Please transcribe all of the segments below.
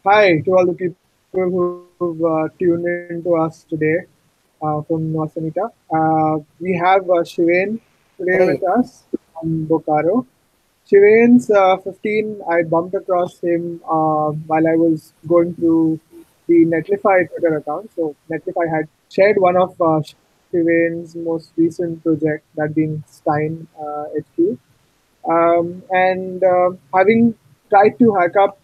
Hi to all the people who've tuned in to us today from Semita. We have Shiven today with Hey, us from Bokaro. Shiven's 15. I bumped across him while I was going through the Netlify Twitter account. So Netlify had shared one of Shiven's most recent project, that being Stein HQ. And having tried to hack up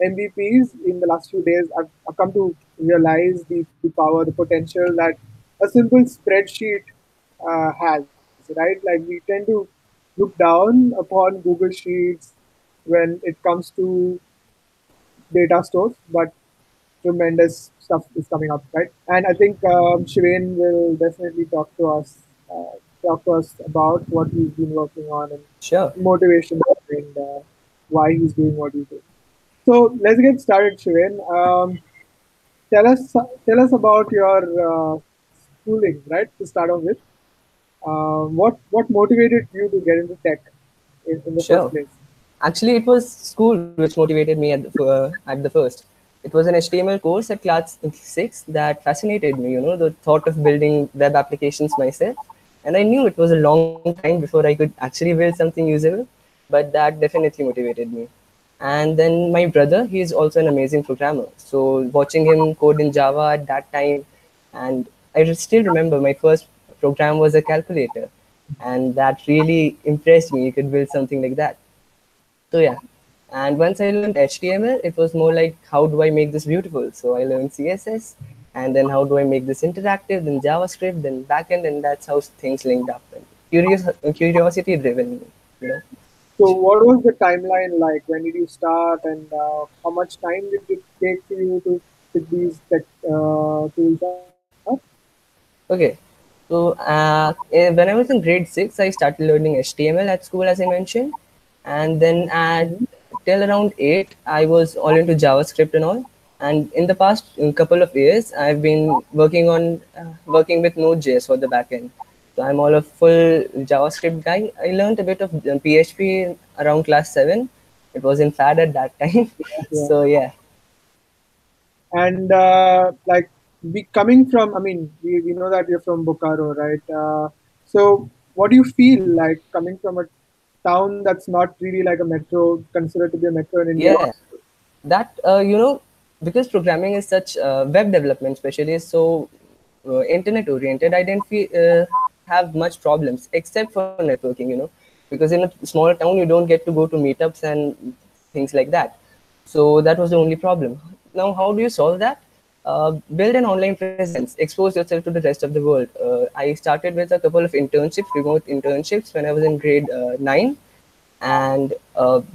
MVPs in the last few days, I've come to realize the power, the potential that a simple spreadsheet has, right? Like we tend to look down upon Google Sheets when it comes to data stores, but tremendous stuff is coming up, right? And I think Shivain will definitely talk to us about what he's been working on and sure. motivation and why he's doing what he's doing. So let's get started, Shivain. Tell us tell us about your schooling, right? To start off with, what motivated you to get into tech in the first Sure. place? Actually, it was school which motivated me at the first. It was an HTML course at class 6 that fascinated me, the thought of building web applications myself. And I knew it was a long time before I could actually build something usable, but that definitely motivated me. And then my brother, he is also an amazing programmer. So watching him code in Java at that time, and I still remember my first program was a calculator, and that really impressed me. You could build something like that. So yeah, and once I learned HTML, it was more like how do I make this beautiful? So I learned CSS, and then how do I make this interactive? Then JavaScript, then backend, and that's how things linked up. And curiosity driven, you know. So, what was the timeline like? When did you start, and how much time did it take for you to pick these tech tools up? Okay. So when I was in grade 6, I started learning HTML at school, as I mentioned, and then at Mhm. till around 8, I was all into JavaScript and all. And in the past couple of years, I've been working with Node.js for the backend. So I'm all a full JavaScript guy. I learned a bit of PHP around class 7. It was in fad at that time. Yeah. So yeah. And like we coming from, I mean, we know that you're from Bokaro, right? So, what do you feel like coming from a town that's not really like a metro, considered to be a metro in India? Yeah, that because programming is such web development especially is so internet oriented. I didn't have much problems except for networking, because in a small town you don't get to go to meetups and things like that. So that was the only problem. Now how do you solve that? Build an online presence, expose yourself to the rest of the world. I started with a couple of internships, remote internships, when I was in grade 9, and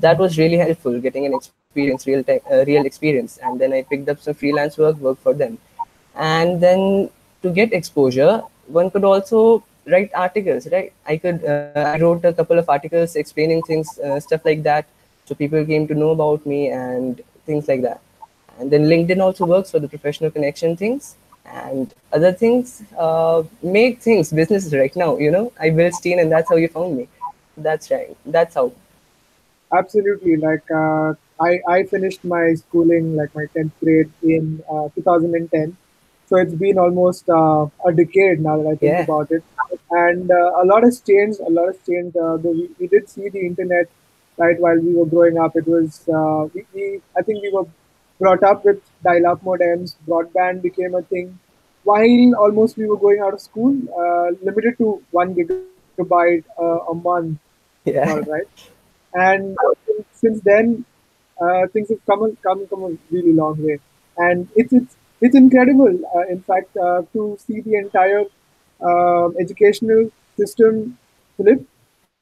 that was really helpful, getting an experience, real experience. And then I picked up some freelance work for them. And then to get exposure, one could also write articles, right? I wrote a couple of articles explaining things, stuff like that, so people came to know about me and things like that. And then LinkedIn also works for the professional connection things and other things. Make things businesses right now, I built Steen, and that's how you found me. That's right, that's how. Absolutely. Like I finished my schooling, like my 10th grade in 2010. So it's been almost a decade now that I think Yeah, about it. And a lot has changed. A lot has changed. Though we did see the internet, right, while we were growing up. It was, I think we were brought up with dial-up modems. Broadband became a thing. While almost we were going out of school, limited to 1 gigabyte a month. That's all, right? yeah. And since then things have come a really long way, and it's incredible, in fact, to see the entire educational system flip,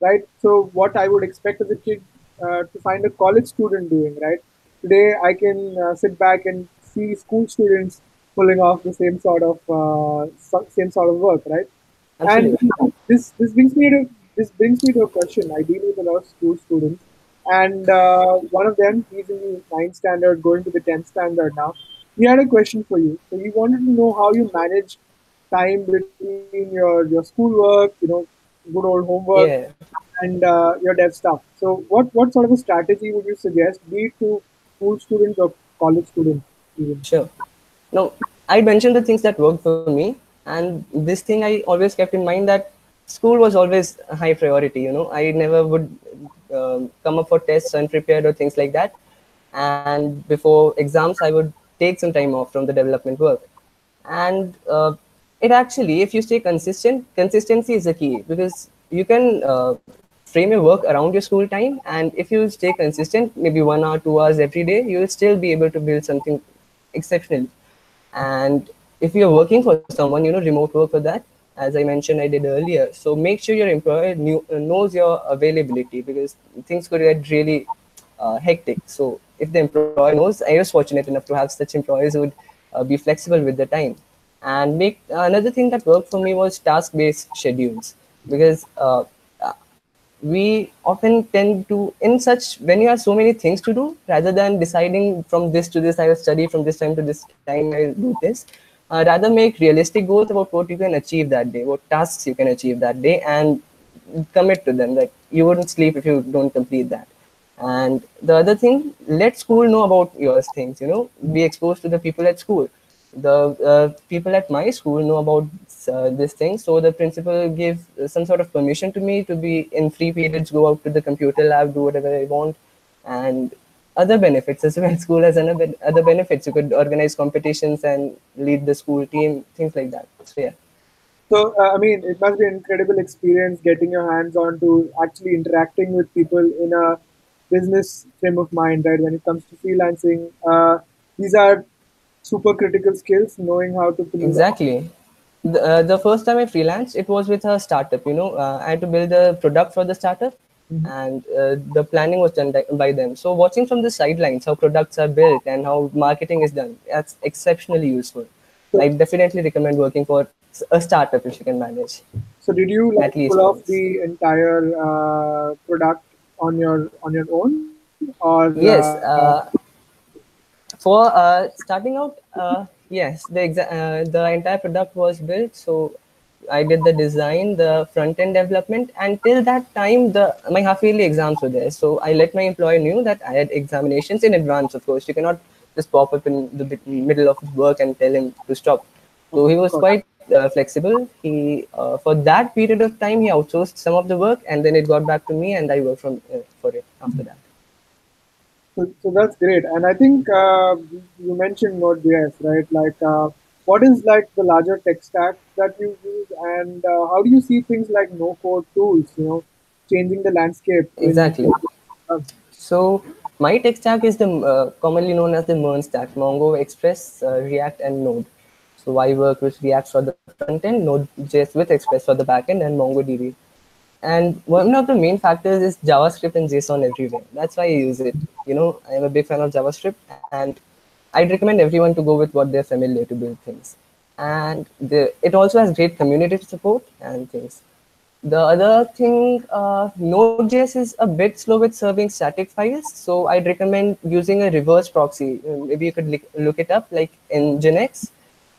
right? So what I would expect as a kid to find a college student doing, right, today I can sit back and see school students pulling off the same sort of work, right? And Absolutely. this brings me to a question. I deal with a lot of school students, and one of them, he's in the ninth standard, going to the 10th standard now. He had a question for you. So he wanted to know how you manage time between your schoolwork, good old homework, Yeah. and your dev stuff. So what sort of a strategy would you suggest, be it to school students or college student even. Sure. Now, I mentioned the things that worked for me, and this thing I always kept in mind that school was always a high priority. I never would come up for tests unprepared or things like that. And before exams, I would take some time off from the development work. And it actually, if you stay consistent, consistency is the key, because you can frame your work around your school time, and if you stay consistent, maybe 1 hour 2 hours every day, you will still be able to build something exceptional. And if you're working for someone, remote work for that, as I mentioned I did earlier, so make sure your employer knows your availability, because things could get really hectic. So if the employer knows, I was fortunate enough to have such employers who would be flexible with the time. And make another thing that worked for me was task-based schedules, because we often tend to, in such, when you have so many things to do, rather than deciding from this to this I will study, from this time to this time I will do this, rather make realistic goals about what you can achieve that day, what tasks you can achieve that day, and commit to them. Like, you wouldn't sleep if you don't complete that. And the other thing, let school know about your things, be exposed to the people at school. The people at my school know about this thing, so the principal gave some sort of permission to me to be in free periods, go out to the computer lab, do whatever I want. And other benefits as well. School has other benefits. You could organize competitions and lead the school team, things like that. So yeah. So, I mean, it must be an incredible experience getting your hands on to actually interacting with people in a business frame of mind, right? When it comes to freelancing, these are super critical skills, knowing how to pull. Exactly. The first time I freelanced, it was with a startup. I had to build a product for the startup, Mhm. and the planning was done by them. So watching from the sidelines how products are built and how marketing is done, that's exceptionally useful. I So, definitely recommend working for a startup if you can manage, so did you at like least pull off once. the entire product on your own, or Yes. For starting out, yes, the entire product was built. So I did the design, the front end development, and till that time, the my half yearly exams were there. So I let my employer knew that I had examinations in advance. Of course, you cannot just pop up in the middle of his work and tell him to stop. of So he was course? quite flexible. He for that period of time, he outsourced some of the work, and then it got back to me, and I worked for it after that. So that's great. And I think you mentioned Node.js, right? Like, what is like the larger tech stack that you use, and how do you see things like no-code tools, changing the landscape in? Exactly. So my tech stack is the commonly known as the MERN stack: Mongo, Express, React, and Node. So I work with React for the front end, Node.js with Express for the back end, and MongoDB. And one of the main factors is JavaScript and JSON everywhere. That's why I use it. I'm a big fan of JavaScript, and I'd recommend everyone to go with what they're familiar to build things. And it also has great community support and things. The other thing, Node.js is a bit slow with serving static files, so I'd recommend using a reverse proxy. Maybe you could look it up, like in Nginx,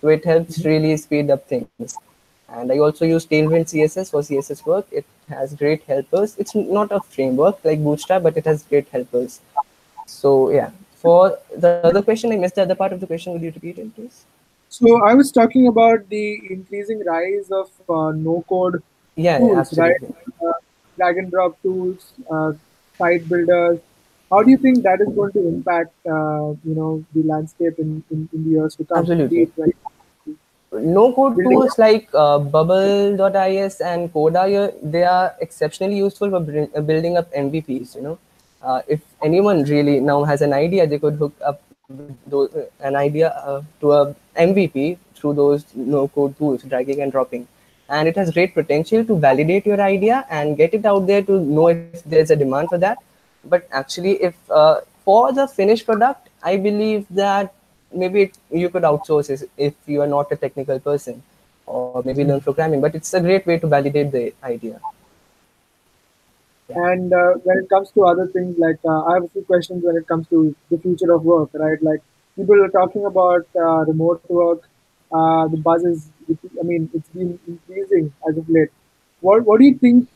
so it helps really speed up things. And I also use Tailwind CSS for CSS work. It has great helpers. It's not a framework like Bootstrap, but it has great helpers. So yeah. For the other question, I missed the other part of the question. Would you repeat it, please? So I was talking about the increasing rise of no-code Yeah, yeah, tools, right? absolutely. Uh, Drag and drop tools, site builders. How do you think that is going to impact, the landscape in the years to come, be Absolutely. it when No code building? tools like bubble.is and Coda, they are exceptionally useful for building up MVPs. If anyone really now has an idea, they could hook up with an idea to a MVP through those no code tools, dragging and dropping. And it has great potential to validate your idea and get it out there to know if there's a demand for that. But actually, if for the finished product, I believe that maybe you could outsource it if you are not a technical person, or maybe learn programming. But it's a great way to validate the idea. Yeah. And when it comes to other things, like I have a few questions when it comes to the future of work, right? Like people are talking about remote work. The buzz is, I mean, it's been increasing as of late. What do you think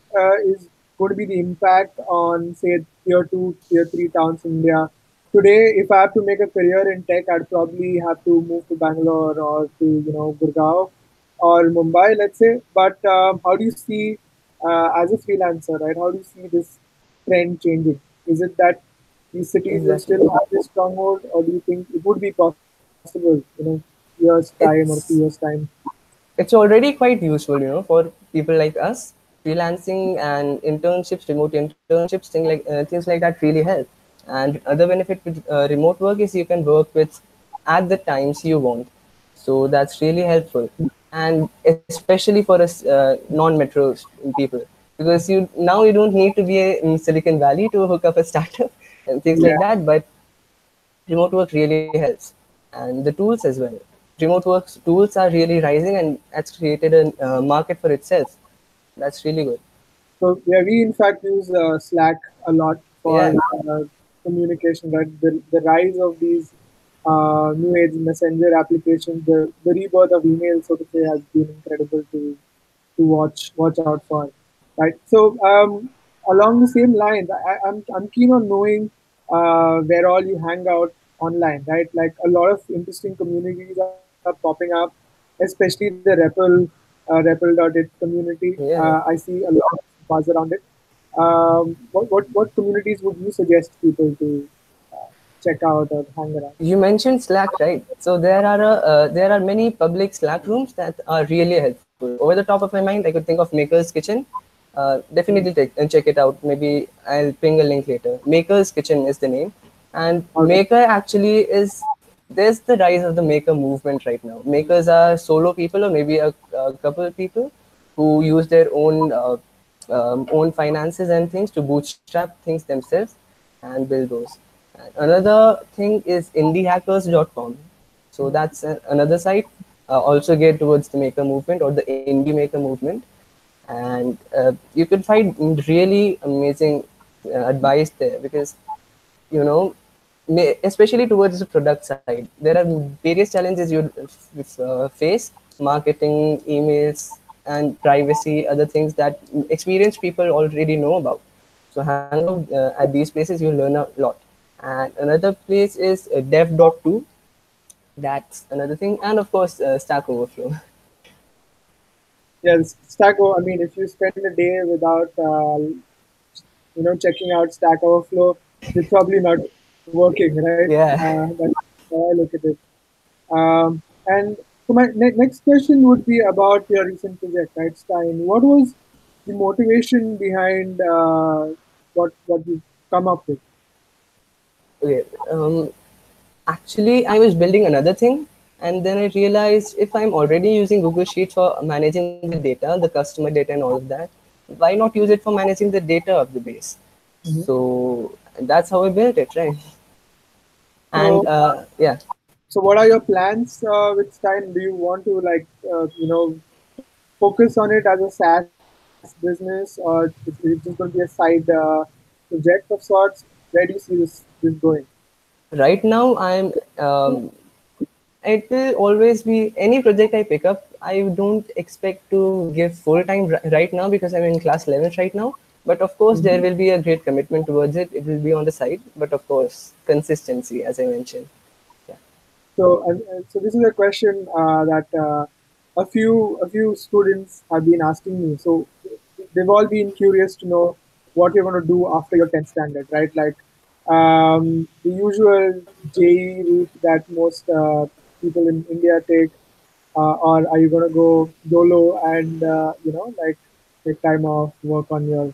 is going to be the impact on, say, tier two, tier three towns in India? today, if I have to make a career in tech, I'd probably have to move to Bangalore or to Gurgaon or Mumbai, let's say. But how do you see as a freelancer, right? How do you see this trend changing? Is it that these cities will Exactly. still have this stronghold, or do you think it would be possible, years time or 2 years It's time? it's already quite useful, for people like us. Freelancing and internships, remote internships, things like that really help. And other benefit with remote work is you can work with at the times you want. So that's really helpful, and especially for us non-metro people, because you don't need to be in Silicon Valley to hook up a startup and things Yeah. like that. But remote work really helps, and the tools as well. Remote work tools are really rising, and that's created a market for itself. That's really good. So yeah, we in fact use Slack a lot for Yeah, communication. Right, the rise of these new age messenger applications, the rebirth of email, so to say, has been incredible to watch out for. Right. So along the same lines, I'm keen on knowing where all you hang out online. Right. Like a lot of interesting communities are popping up, especially the Rebel.it community. yeah. I see a lot of buzz around it. What communities would you suggest people to check out or hang around? You mentioned Slack, right? So there are many public Slack rooms that are really helpful. Over the top of my mind, I could think of Maker's Kitchen. Definitely Mhm. check it out. Maybe I'll ping a link later. Maker's Kitchen is the name, and All right. Maker actually is there's the rise of the Maker movement right now. Makers are solo people, or maybe a couple of people who use their own finances and things to bootstrap things themselves and build those. And another thing is indiehackers.com. So that's another site, also geared towards the maker movement or the indie maker movement. And you could find really amazing advice there, because you know especially towards the product side, there are various challenges you face: marketing, emails, and privacy, other things that experienced people already know about. So hang out at these places, you'll learn a lot. And another place is dev.to. That's another thing, and of course Stack Overflow. Yes, Stack. I mean, if you spend a day without checking out Stack Overflow, you're probably not working, right? Yeah. That's how I look at it. And so my next question would be about your recent project, right, Stein? What was the motivation behind what you come up with? Okay. Actually, I was building another thing, and then I realized if I'm already using Google Sheets for managing the data, the customer data, and all of that, why not use it for managing the data of the base? Mhm. So that's how I built it, right? And So, yeah, so what are your plans with Stein? Do you want to focus on it as a SaaS business, or is it just going to be a side project of sorts? Where do you see this going? right now I'm. It will always be any project I pick up. I don't expect to give full time right now because I'm in class 11 right now. But of course, there Mhm. will be a great commitment towards it. It will be on the side, but of course, consistency, as I mentioned. Yeah. So this is a question that a few students have been asking me. So they've all been curious to know what you're going to do after your 10th standard, right? Like the usual JE route that most people in India take, or are you going to go YOLO and like take time off, work on your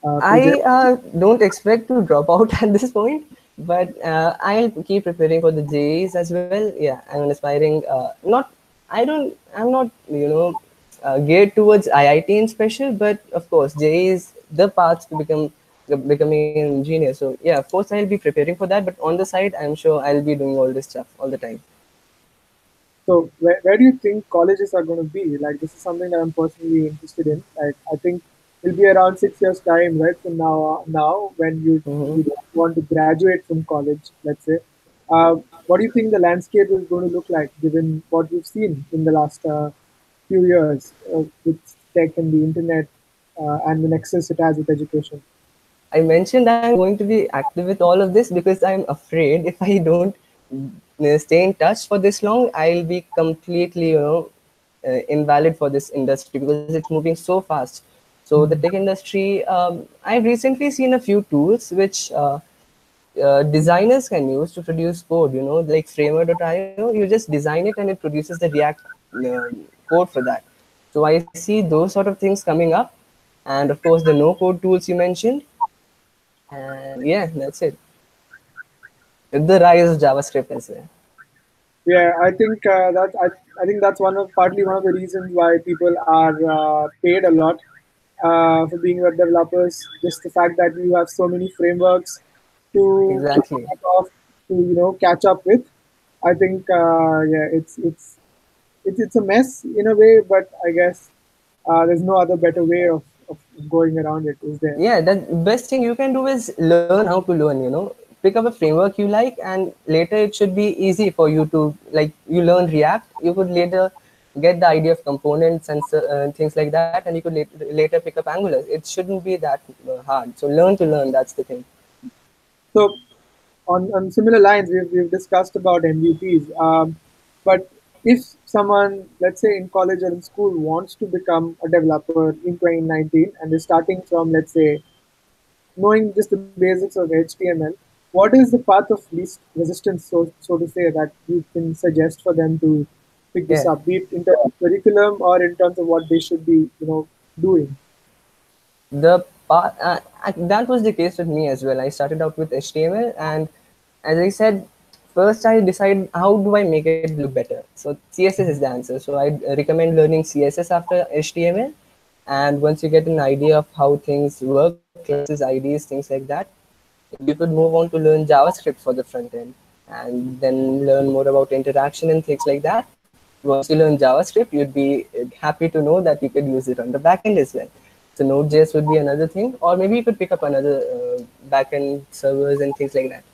I project? don't expect to drop out at this point, but I'll keep preparing for the JEs as well. Yeah, I'm an aspiring. Not, I don't. I'm not. Geared towards IIT in special, but of course, JE is the path to becoming an engineer. So yeah, of course, I'll be preparing for that. But on the side, I'm sure I'll be doing all this stuff all the time. So where do you think colleges are going to be? Like this is something that I'm personally interested in. Like I think it'll be around 6 years time, right? From now when Hmm. you want to graduate from college, let's say. What do you think the landscape is going to look like, given what you've seen in the last few years with tech and the internet and the nexus it has with education? I mentioned I'm going to be active with all of this because I'm afraid if I don't stay in touch for this long, I'll be completely, invalid for this industry because it's moving so fast. So the tech industry, I've recently seen a few tools which designers can use to produce code, like framer.io. You just design it and it produces the React code for that. So I see those sort of things coming up. And of course, the no code tools you mentioned. And yeah, that's it. The rise of JavaScript as well. Yeah, I think that's partly one of the reasons why people are paid a lot for being web developers. Just the fact that you have so many frameworks to Exactly. back off to catch up with. I think yeah, it's a mess in a way, but I guess there's no other better way of going around it. Is there? Yeah, the best thing you can do is learn how to learn, pick up a framework you like, and later it should be easy for you to, like, you learn React, you could later get the idea of components and things like that, and you could later pick up Angular. It shouldn't be that hard. So learn to learn, that's the thing. So on similar lines, we've discussed about MVPs. But if someone, let's say in college or in school, wants to become a developer in 2019 and is starting from, let's say, knowing just the basics of HTML, what is the path of least resistance, so to say, that you can suggest for them to pick this Yeah, up, be it in terms of curriculum or in terms of what they should be, doing? the part that was the case with me as well. I started out with HTML, and as I said, first I decided how do I make it look better. So CSS is the answer. So I recommend learning CSS after HTML, and once you get an idea of how things work, classes, IDs, things like that, you could move on to learn JavaScript for the front end, and then learn more about interaction and things like that. Once you learn JavaScript, you'd be happy to know that you could use it on the backend as well. So Node.js would be another thing, or maybe you could pick up another backend servers and things like that.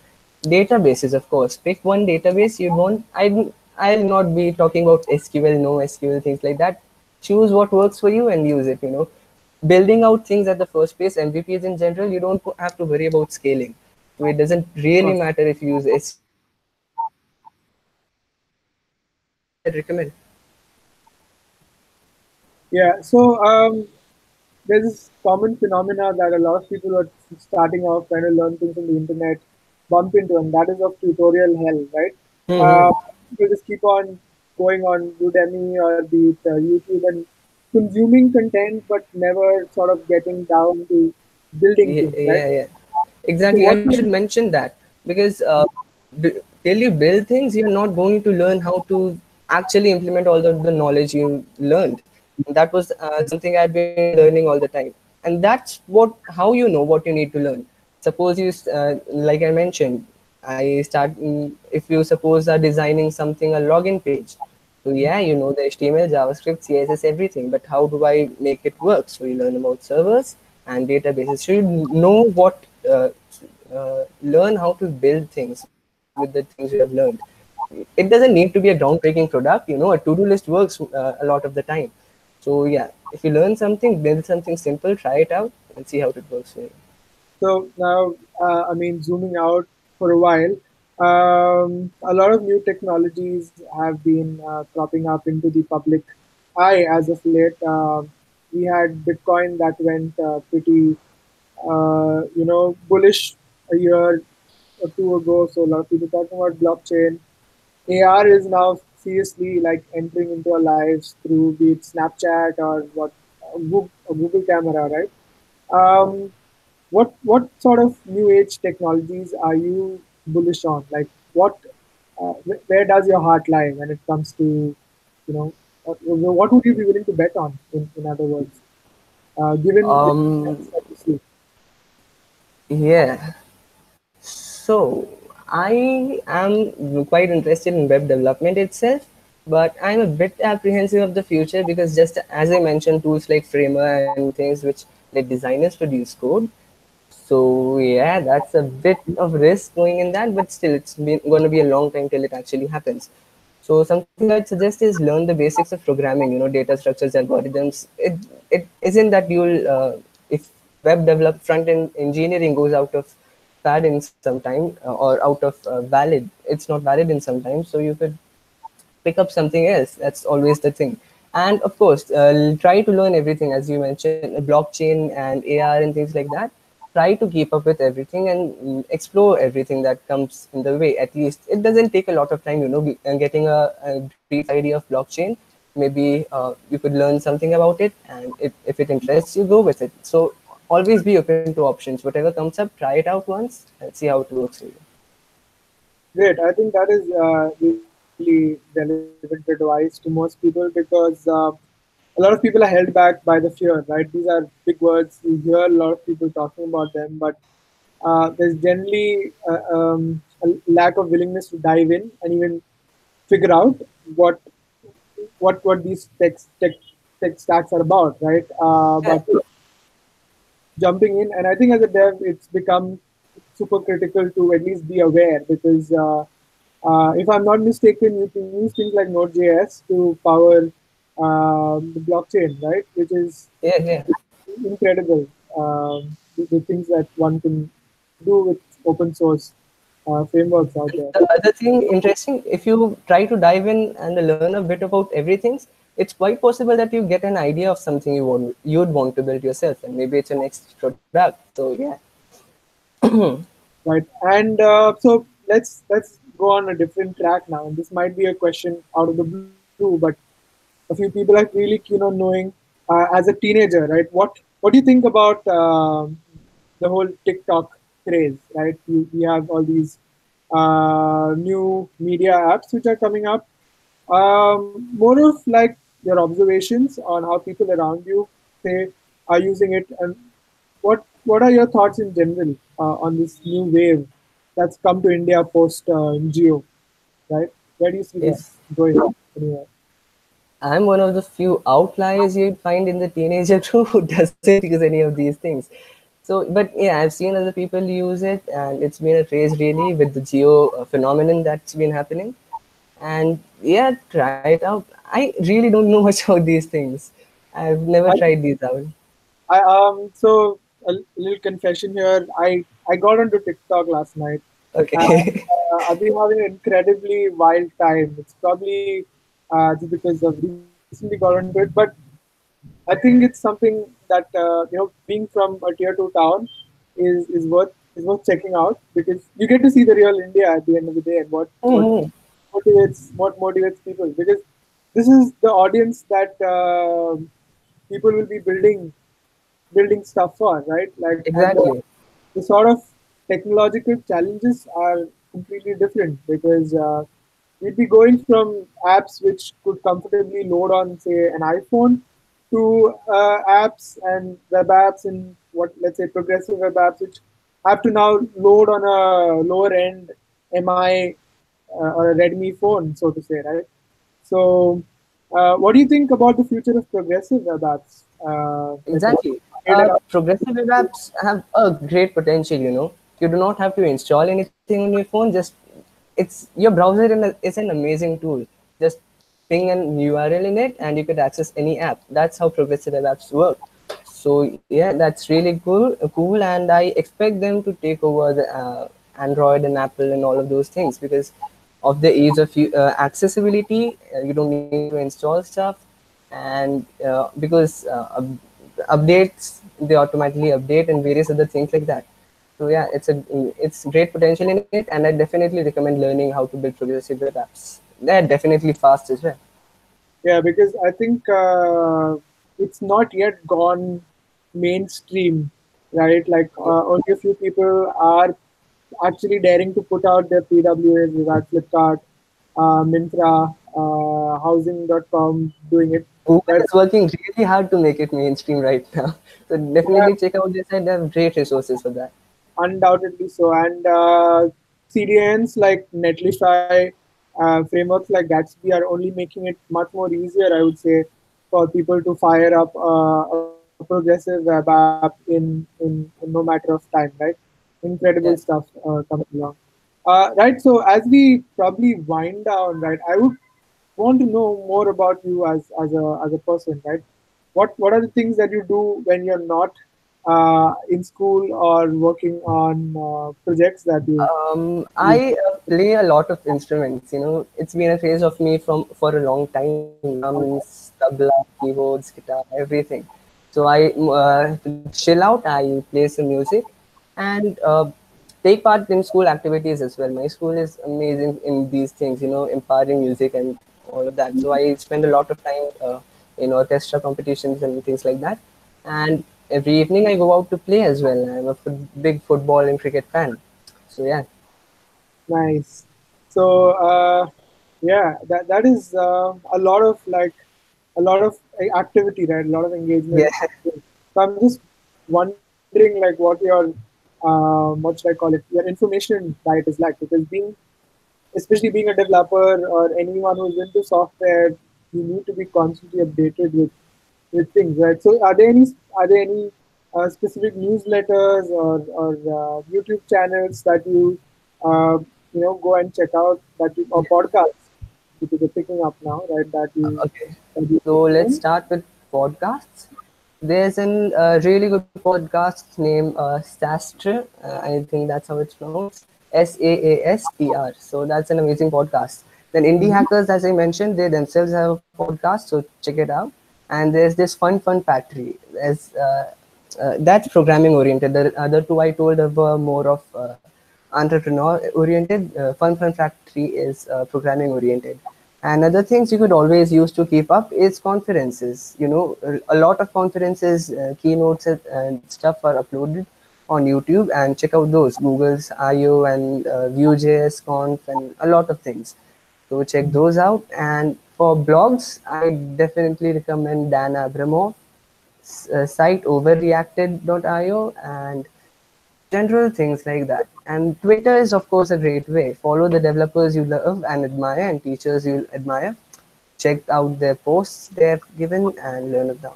Databases, of course. Pick one database you'd want. I'll not be talking about SQL, no SQL, things like that. Choose what works for you and use it. Building out things at the first place, MVPs in general, you don't have to worry about scaling. So it doesn't Of really course. matter if you use SQL or Node.js. That's what I'd recommend. Yeah. So there's this common phenomena that a lot of people who are starting off trying to learn things on the internet bump into, and that is of tutorial hell, right? Uh, Hmm. People just keep on going on Udemy or be it YouTube and consuming content, but never sort of getting down to building Yeah, things, right? yeah, yeah. So Exactly. what I should would mention that because till you build things, you're not going to learn how to actually implement all of the knowledge you learned. And that was something I've been learning all the time. And that's how you know what you need to learn. Suppose like I mentioned, if you suppose are designing something, a login page. So yeah, you know the HTML, JavaScript, CSS, everything. But how do I make it work? So you learn about servers and databases. So you know learn how to build things with the things you have learned. It doesn't need to be a groundbreaking product. A to-do list works a lot of the time. So yeah, if you learn something, build something simple, try it out, and see how it works for you. So now, I mean, zooming out for a while, a lot of new technologies have been cropping up into the public eye as of late. We had Bitcoin that went pretty, bullish a year or two ago. So a lot of people talking about blockchain. AR is now seriously like entering into our lives through be it Snapchat or a Google camera, right? Um, what sort of new age technologies are you bullish on? Like where does your heart lie when it comes to what would you be willing to bet on? In other words, given the trends Um, that you see. yeah. So I am quite interested in web development itself, but I'm a bit apprehensive of the future because just as I mentioned, tools like Framer and things which let designers produce code. So yeah, that's a bit of risk going in that, but still, it's going to be a long time till it actually happens. So something I'd suggest is learn the basics of programming. Data structures, algorithms. It isn't that you'll if web develop front end engineering goes out of fad in some time, or out of valid, it's not valid in some time, so you could pick up something else. That's always the thing. And of course, try to learn everything, as you mentioned, blockchain and AR and things like that. Try to keep up with everything and explore everything that comes in the way. At least it doesn't take a lot of time, getting a brief idea of blockchain. Maybe you could learn something about it, and if it interests you, go with it. So always be open to options. Whatever comes up, try it out once and see how it works for you. Great. I think that is really relevant advice to most people because a lot of people are held back by the fear, right? These are big words. You hear a lot of people talking about them, but there's generally a lack of willingness to dive in and even figure out what what these tech stacks are about, right? Yeah, But jumping in, and I think as a dev, it's become super critical to at least be aware because if I'm not mistaken, you can use things like Node.js to power the blockchain, right? Which is yeah, yeah. incredible. The things that one can do with open source frameworks out there. The other thing interesting, if you try to dive in and learn a bit about everything, it's quite possible that you get an idea of something you'd want to build yourself, and maybe it's your next product. So yeah. Right. And so let's go on a different track now. And this might be a question out of the blue, but a few people are really keen on knowing, as a teenager, right? What do you think about the whole TikTok craze, right? We have all these new media apps which are coming up. More of like your observations on how people around you say are using it, and what are your thoughts in general on this new wave that's come to India post Geo, right? Where do you see Yeah. this going anywhere? I'm one of the few outliers you'd find in the teenager crew who doesn't use any of these things. So, but yeah, I've seen other people use it, and it's been a craze really with the geo phenomenon that's been happening. And yeah, try it out. I really don't know much about these things. I've never I, tried these out. so a little confession here. I got onto TikTok last night, and Okay. I've been having an incredibly wild time. It's probably just because I've recently got onto it, but I think it's something that being from a tier two town is worth checking out because you get to see the real India at the end of the day and Mhm. what motivates people because this is the audience that people will be building stuff for, right? Like, and Exactly. the sort of technological challenges are completely different because we'd be going from apps which could comfortably load on, say, an iPhone to apps and web apps and what, let's say, progressive web apps which have to now load on a lower end MI or a Redmi phone, so to say, right? So, what do you think about the future of progressive web apps? Like Exactly. made an Progressive web apps have a great potential. You do not have to install anything on your phone. Just it's your browser is an amazing tool. Just ping an URL in it, and you could access any app. That's how progressive web apps work. So yeah, that's really cool, and I expect them to take over the Android and Apple and all of those things because of the ease of accessibility. You don't need to install stuff, and because updates, they automatically update and various other things like that. So yeah, it's great potential in it, and I definitely recommend learning how to build progressive web apps. They're definitely fast as well. Yeah, because I think it's not yet gone mainstream, right? Like only a few people are actually daring to put out their PWAs. We've had Flipkart, Mintra, Housing.com doing it, Google right? is working really hard to make it mainstream right now. So Yeah, definitely check out this site. They have great resources for that. undoubtedly so. And CDNs like Netlify, frameworks like Gatsby are only making it much more easier, I would say, for people to fire up a progressive web app in no matter of time, right? Incredible Yeah. stuff coming along. Right, so as we probably wind down, right, I would want to know more about you as a person, right? What are the things that you do when you're not in school or working on projects that you I play a lot of instruments. It's been a phase of me from for a long time. Drums, tabla, keyboards, guitar, everything. So to chill out, I play some music and take part in school activities as well. My school is amazing in these things. Empowering music and all of that. So I spend a lot of time in orchestra competitions and things like that. And every evening I go out to play as well. I'm a big football and cricket fan. So yeah, nice. So yeah, that is a lot of activity, right? A lot of yeah, engagement. So I'm just wondering like what should I call it? Your information diet is like, because especially being a developer or anyone who's into software, you need to be constantly updated with things, right? So are there any specific newsletters or YouTube channels that uh, go and check out, or yeah. podcasts, because they're picking up now, right? Okay. That you So let's recommend? start with podcasts. There's a really good podcast named Sastre. I think that's how it's pronounced. SAASTR. So that's an amazing podcast. Then Indie Mhm. Hackers, as I mentioned, they themselves have a podcast, so check it out. And there's this Fun Factory. That's programming oriented. The other two I told were more of entrepreneur oriented. Fun Factory is programming oriented. And other things you could always use to keep up is conferences. A lot of conferences, keynotes, and stuff are uploaded on YouTube, and check out those Google's I/O and Vue.js Conf and a lot of things. So check those out. And for blogs, I definitely recommend Dan Abramov's site overreacted.io and general things like that. And Twitter is, of course, a great way. Follow the developers you love and admire and teachers you admire. Check out their posts they have given and learn of them.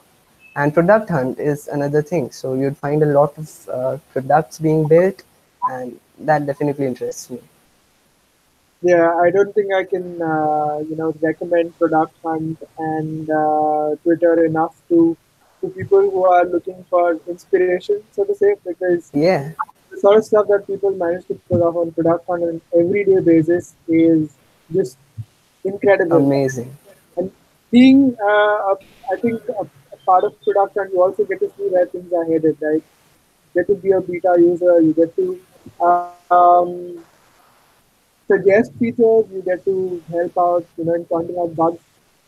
And Product Hunt is another thing. So you'd find a lot of products being built, and that definitely interests me. Yeah, I don't think I can, recommend Product Hunt and Twitter enough to people who are looking for inspiration, so to say, because Yeah, the sort of stuff that people manage to put off on Product Hunt on an everyday basis is just incredible. amazing. And being, I think, a part of Product Hunt, you also get to see where things are headed, right? You get to be a beta user, you get to suggest features, you get to help out, in pointing out bugs.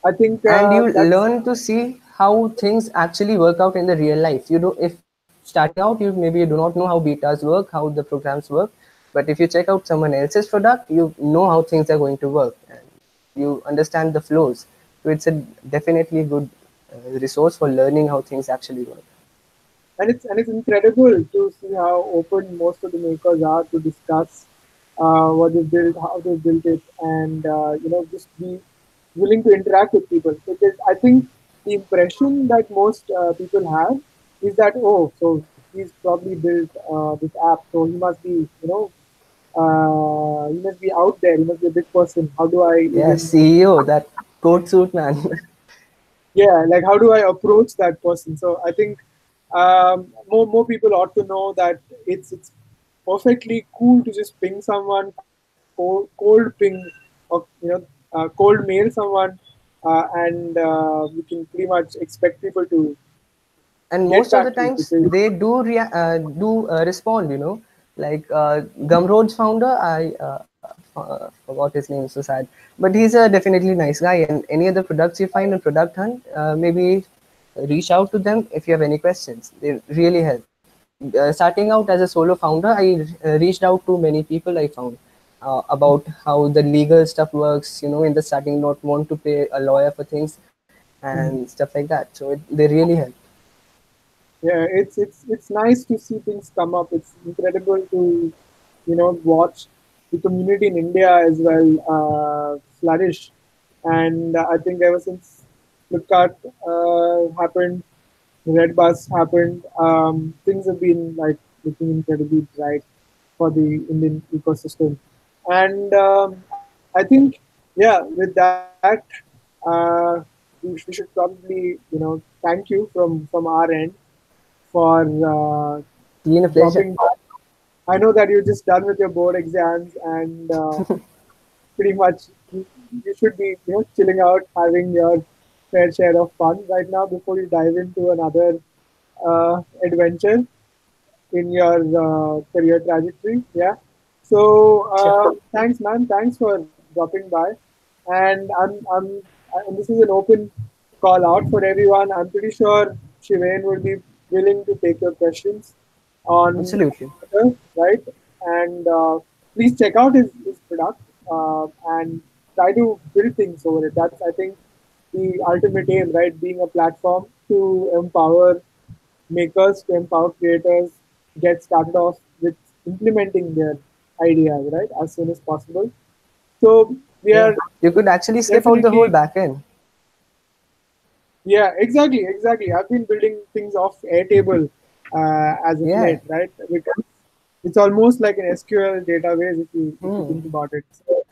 I think And you that's learn to see how things actually work out in the real life. If starting out, you do not know how betas work, how the programs work, but if you check out someone else's product, you know how things are going to work and you understand the flows. So it's a definitely good resource for learning how things actually work. and it's incredible to see how open most of the makers are to discuss what they built, how they built it, and just be willing to interact with people. Because I think the impression that most people have is that, oh, so he's probably built this app, so he must be out there, he must be a big person. How do I Yeah, even CEO, that coat suit man. yeah, like how do I approach that person? So I think more people ought to know that it's perfectly cool to just ping someone, cold ping, or cold mail someone, and we can pretty much expect people to And get most of the back to you, times because they do respond. Like Gumroad's founder, I forgot his name, so sad, but he's a definitely nice guy. And any other products you find on Product Hunt, maybe reach out to them if you have any questions. They really help. Starting out as a solo founder, I reached out to many people I found about how the legal stuff works. In the starting, not want to pay a lawyer for things and stuff like that. So they really help. yeah, it's nice to see things come up. It's incredible to watch the community in India as well flourish. And I think ever since Flipkart happened, Red Bus happened, things have been like looking incredibly bright for the Indian ecosystem. And I think, yeah, with that, uh, we should probably thank you from our end for Been a pleasure. dropping by. I know that you're just done with your board exams and pretty much you should be chilling out, having your fair share of fun right now before you dive into another adventure in your career trajectory. Yeah. So Sure. thanks, man. Thanks for dropping by. And and this is an open call out for everyone. I'm pretty sure Shivain will be willing to take your questions on Absolutely. Twitter, right? And please check out his product and try to build things over it. That's, I think, the ultimate aim, right? Being a platform to empower makers, to empower creators, get started off with implementing their ideas, right, as soon as possible. So we Yeah. are You could actually skip out the whole definitely, back end. yeah, exactly. I've been building things off Airtable as of Yeah. late, right? Because it's almost like an SQL database if you think about it. So,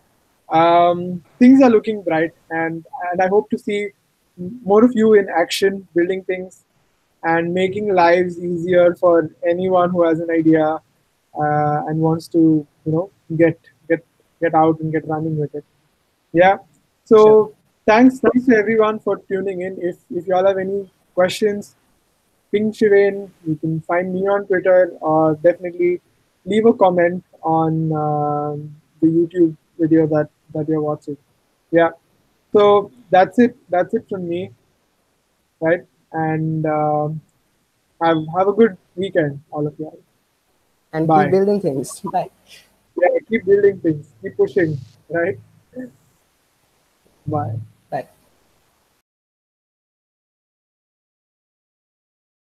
things are looking bright, and I hope to see more of you in action, building things and making lives easier for anyone who has an idea and wants to get get get out and get running with it. Yeah. Sure. So thanks to everyone for tuning in. If y'all have any questions, ping Shivain. You can find me on Twitter or definitely leave a comment on the YouTube video that you're watching. Yeah. So that's it from me, right? And have a good weekend, all of you. And keep Bye. building things. Bye. Yeah, keep building things, keep pushing, right? Bye.